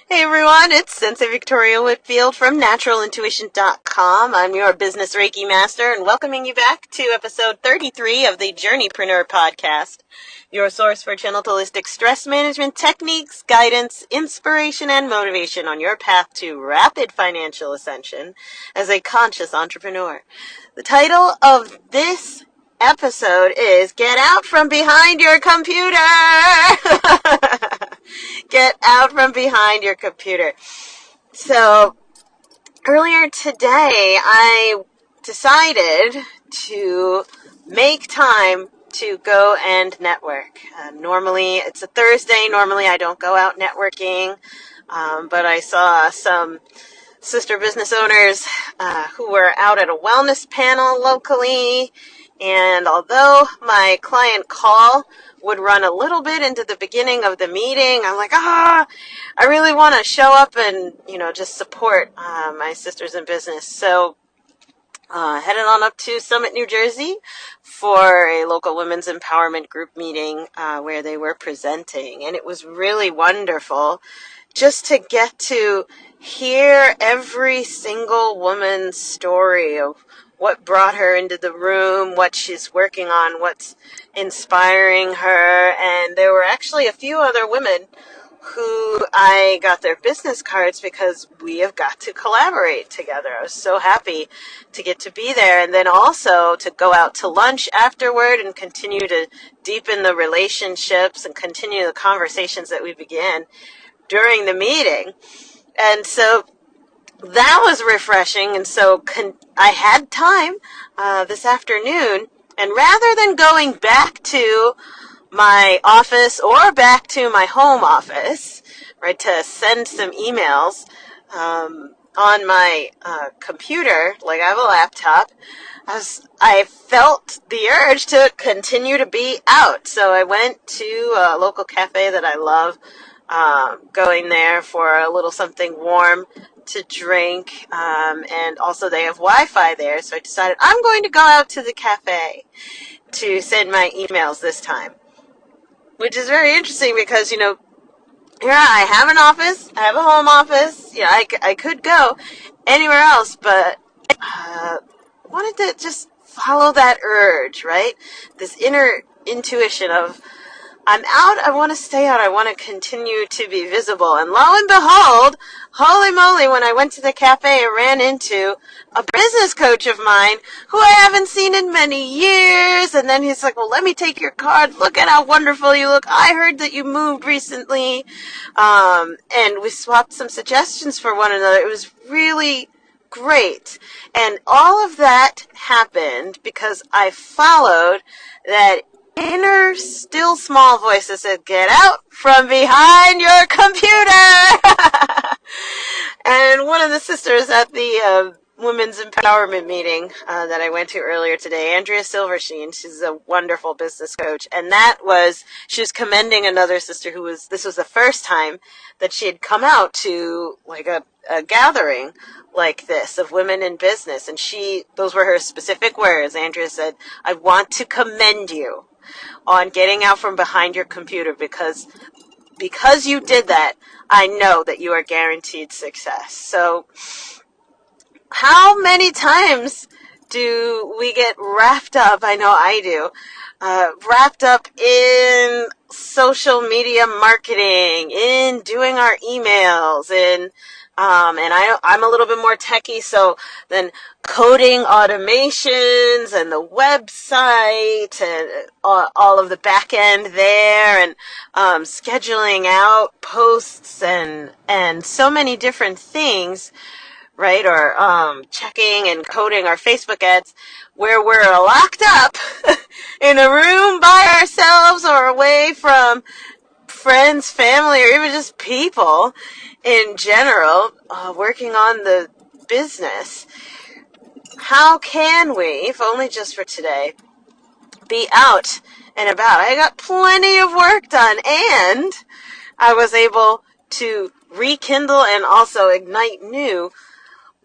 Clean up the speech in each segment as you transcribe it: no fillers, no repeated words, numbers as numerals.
Hey everyone, it's Sensei Victoria Whitfield from naturalintuition.com. I'm your Business Reiki Master and welcoming you back to episode 33 of the Journeypreneur Podcast, your source for channeled holistic stress management techniques, guidance, inspiration, and motivation on your path to rapid financial ascension as a conscious entrepreneur. The title of this episode is Get Out From Behind Your Computer! Get out from behind your computer. So, earlier today, I decided to make time to go and network. Normally, it's a Thursday. Normally, I don't go out networking. But I saw some sister business owners who were out at a wellness panel locally. And although my client call would run a little bit into the beginning of the meeting, I'm like, I really want to show up and, just support my sisters in business. So headed on up to Summit, New Jersey for a local women's empowerment group meeting where they were presenting. And it was really wonderful just to get to hear every single woman's story of what brought her into the room, what she's working on, what's inspiring her. And there were actually a few other women who I got their business cards because we have got to collaborate together. I was so happy to get to be there, and then also to go out to lunch afterward and continue to deepen the relationships and continue the conversations that we began during the meeting. And so that was refreshing, and so I had time this afternoon, and rather than going back to my office or back to my home office, right, to send some emails on my computer, like I have a laptop, I felt the urge to continue to be out. So I went to a local cafe that I love, going there for a little something warm to drink, and also they have Wi-Fi there, so I decided I'm going to go out to the cafe to send my emails this time, which is very interesting because, here I have an office, I have a home office, I could go anywhere else, but wanted to just follow that urge, right? This inner intuition of, I'm out, I want to stay out, I want to continue to be visible. And lo and behold, holy moly, when I went to the cafe, I ran into a business coach of mine who I haven't seen in many years. And then he's like, well, let me take your card. Look at how wonderful you look. I heard that you moved recently. And we swapped some suggestions for one another. It was really great. And all of that happened because I followed that inner, still small voice that said, get out from behind your computer. And one of the sisters at the women's empowerment meeting that I went to earlier today, Andrea Silverstein, she's a wonderful business coach. And she was commending another sister this was the first time that she had come out to like a gathering like this of women in business. And those were her specific words. Andrea said, I want to commend you on getting out from behind your computer because you did that, I know that you are guaranteed success. So how many times do we get wrapped up, I know I do, wrapped up in social media marketing, in doing our emails, and I'm a little bit more techie, so then coding automations and the website and all of the back end there, and scheduling out posts and so many different things, right? Or checking and coding our Facebook ads, where we're locked up in a room by ourselves or away from friends, family, or even just people in general, working on the business. How can we, if only just for today, be out and about? I got plenty of work done, and I was able to rekindle and also ignite new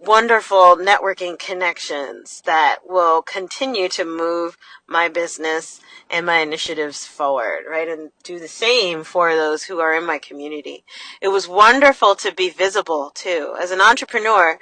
wonderful networking connections that will continue to move my business and my initiatives forward, right? And do the same for those who are in my community. It was wonderful to be visible too. As an entrepreneur,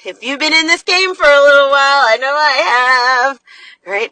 if you've been in this game for a little while, I know I have, right?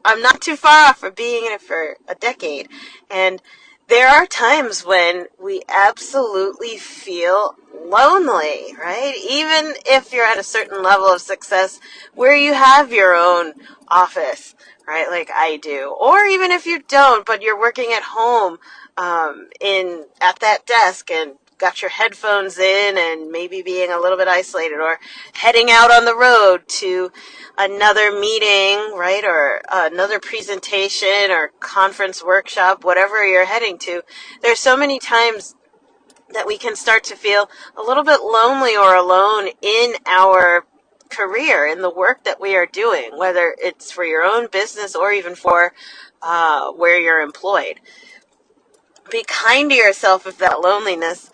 I'm not too far off from being in it for a decade. And there are times when we absolutely feel lonely, right? Even if you're at a certain level of success where you have your own office, right? Like I do. Or even if you don't, but you're working at home, at that desk and got your headphones in and maybe being a little bit isolated, or heading out on the road to another meeting, right, or another presentation or conference workshop, whatever you're heading to. There's so many times that we can start to feel a little bit lonely or alone in our career, in the work that we are doing, whether it's for your own business or even for where you're employed. Be kind to yourself if that loneliness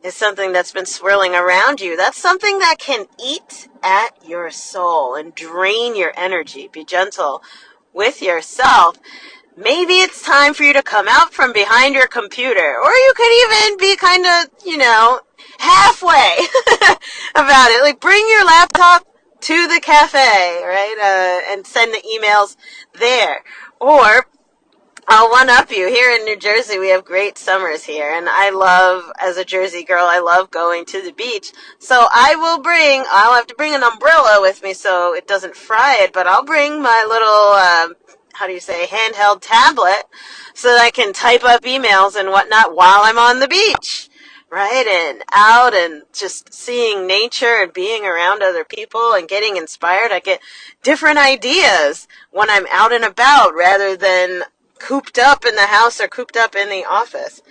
is something that's been swirling around you. That's something that can eat at your soul and drain your energy. Be gentle with yourself. Maybe it's time for you to come out from behind your computer, or you could even be kind of, halfway about it. Like, bring your laptop to the cafe, right, and send the emails there. Or I'll one-up you. Here in New Jersey, we have great summers here, and as a Jersey girl, I love going to the beach. So I'll have to bring an umbrella with me so it doesn't fry it, but I'll bring my little, handheld tablet so that I can type up emails and whatnot while I'm on the beach, right? And out and just seeing nature and being around other people and getting inspired. I get different ideas when I'm out and about rather than cooped up in the house or cooped up in the office.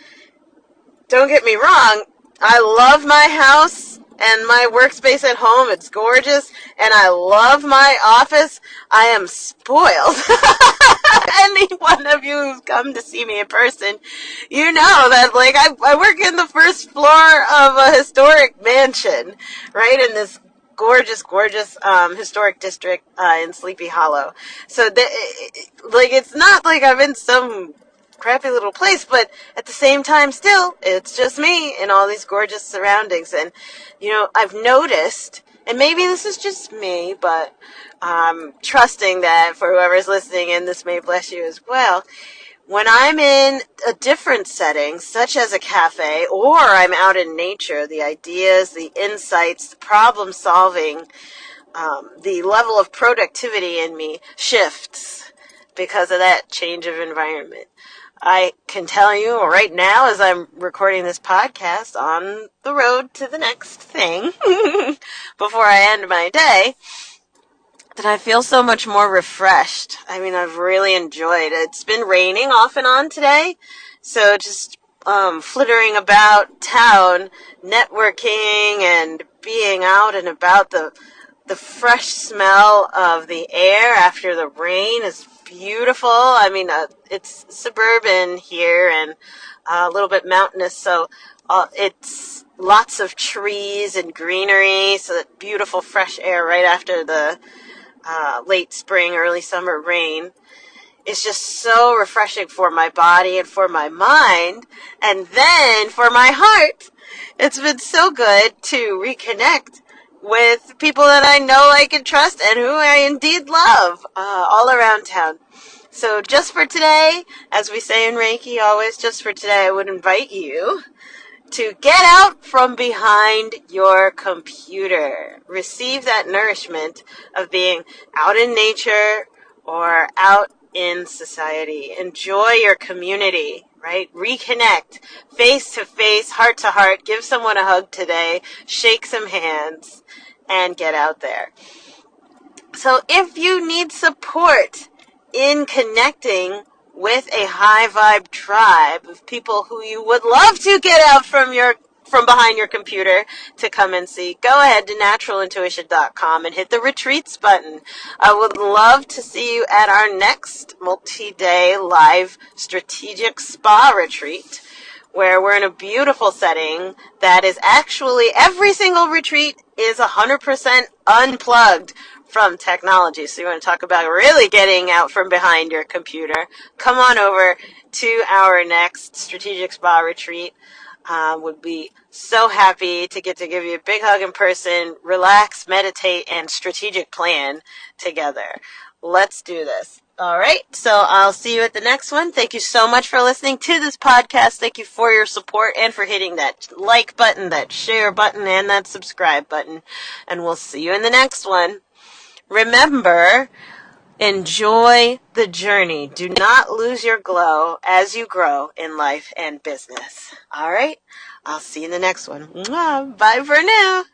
Don't get me wrong, I love my house and my workspace at home. It's gorgeous, and I love my office. I am spoiled. Any one of you who's come to see me in person, you know that I work in the first floor of a historic mansion, right, in this gorgeous historic district in Sleepy Hollow. So it's not like I'm in some crappy little place, but at the same time, still, it's just me in all these gorgeous surroundings. And I've noticed, and maybe this is just me, but trusting that for whoever's listening, and this may bless you as well, when I'm in a different setting, such as a cafe, or I'm out in nature, the ideas, the insights, the problem solving, the level of productivity in me shifts because of that change of environment. I can tell you right now, as I'm recording this podcast on the road to the next thing, before I end my day, that I feel so much more refreshed. I mean, I've really enjoyed it. It's been raining off and on today, so just flittering about town, networking, and being out and about. The fresh smell of the air after the rain is beautiful. I mean, it's suburban here and a little bit mountainous, so it's lots of trees and greenery, so that beautiful fresh air right after the late spring, early summer rain. It's just so refreshing for my body and for my mind, and then for my heart. It's been so good to reconnect with people that I know, like, and trust, and who I indeed love all around town. So just for today, as we say in Reiki always, just for today, I would invite you to get out from behind your computer. Receive that nourishment of being out in nature or out in society. Enjoy your community, right? Reconnect face to face, heart to heart. Give someone a hug today. Shake some hands and get out there. So if you need support in connecting with a high vibe tribe of people who you would love to get out from behind your computer to come and see, go ahead to naturalintuition.com and hit the retreats button. I would love to see you at our next multi-day live strategic spa retreat, where we're in a beautiful setting that is actually, every single retreat is 100% unplugged from technology. So you want to talk about really getting out from behind your computer, come on over to our next Strategic Spa retreat. Would be so happy to get to give you a big hug in person, relax, meditate, and strategic plan together. Let's do this. All right, so I'll see you at the next one. Thank you so much for listening to this podcast. Thank you for your support and for hitting that like button, that share button, and that subscribe button. And we'll see you in the next one. Remember, enjoy the journey. Do not lose your glow as you grow in life and business. All right, I'll see you in the next one. Mwah. Bye for now.